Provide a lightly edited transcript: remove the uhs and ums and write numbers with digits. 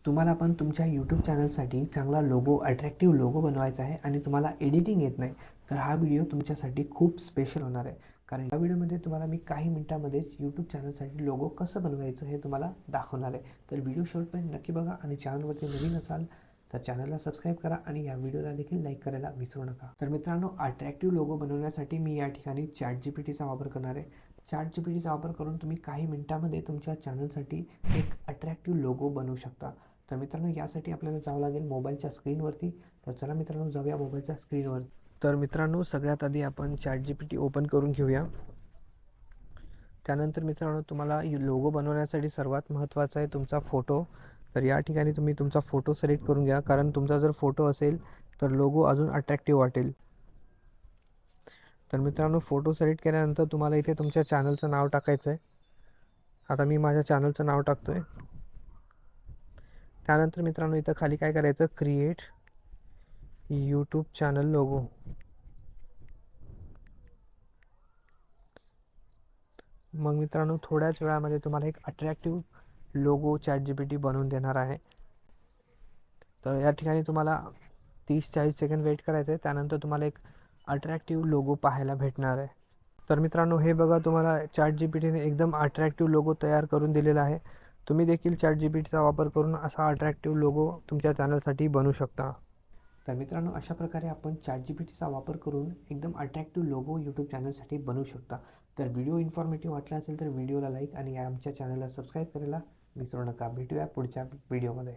तुम्हाला पण तुमच्या यूट्यूब चॅनलसाठी चांगला लोगो, अट्रॅक्टिव्ह लोगो बनवायचा आहे आणि तुम्हाला एडिटिंग येत नाही, तर हा व्हिडिओ तुमच्यासाठी खूप स्पेशल होणार आहे. कारण या व्हिडिओमध्ये तुम्हाला मी काही मिनिटांमध्येच यूट्यूब चॅनलसाठी लोगो कसं बनवायचं हे तुम्हाला दाखवणार आहे. तर व्हिडिओ शेवटपर्यंत नक्की बघा आणि चॅनलवरती नवीन असाल तर चॅनलला सबस्क्राईब करा आणि या व्हिडिओला देखील लाईक करायला विसरू नका. तर मित्रांनो, अट्रॅक्टिव्ह लोगो बनवण्यासाठी मी या ठिकाणी ChatGPTचा वापर करणार आहे. ChatGPTचा वापर करून तुम्ही काही मिनिटांमध्ये तुमच्या चॅनलसाठी एक अट्रॅक्टिव्ह लोगो बनवू शकता. तर मित्रांनो, यासाठी आपल्याला जावं लागेल मोबाईलच्या स्क्रीनवरती. तर चला मित्रांनो, जाऊया मोबाईलच्या स्क्रीनवर. तर मित्रांनो, सगळ्यात आधी आपण ChatGPT ओपन करून घेऊया. त्यानंतर मित्रांनो, तुम्हाला लोगो बनवण्यासाठी सर्वात महत्त्वाचा आहे तुमचा फोटो. तर या ठिकाणी तुम्ही तुमचा फोटो सिलेक्ट करून घ्या, कारण तुमचा जर फोटो असेल तर लोगो अजून अट्रॅक्टिव्ह वाटेल. तर मित्रांनो, फोटो सिलेक्ट केल्यानंतर तुम्हाला इथे तुमच्या चॅनलचं नाव टाकायचं आहे. आता मी माझ्या चॅनलचं नाव टाकतो आहे. त्यानंतर मित्रांनो, इथं खाली काय करायचं, क्रिएट यूट्यूब चॅनल लोगो. मग मित्रांनो, थोड्याच वेळामध्ये तुम्हाला एक अट्रॅक्टिव्ह लोगो ChatGPT बनवून देणार आहे. तर या ठिकाणी तुम्हाला 30-40 सेकंड वेट करायचं आहे. त्यानंतर तुम्हाला एक अट्रॅक्टिव्ह लोगो पाहायला भेटणार आहे. तर मित्रांनो, हे बघा, तुम्हाला ChatGPTने एकदम अट्रॅक्टिव्ह लोगो तयार करून दिलेला आहे. तुम्ही देखील ChatGPTचा वापर करून असा अट्रॅक्टिव्ह लोगो तुमच्या चॅनलसाठी बनवू शकता. तर मित्रांनो, अशा प्रकारे आपण ChatGPTचा वापर करून एकदम अट्रॅक्टिव्ह लोगो यूट्यूब चॅनलसाठी बनवू शकता. तर व्हिडिओ इन्फॉर्मेटिव्ह वाटला असेल तर व्हिडिओला लाईक आणि आमच्या चॅनलला सबस्क्राईब करायला विसरू नका. भेटूया पुढच्या व्हिडिओमध्ये.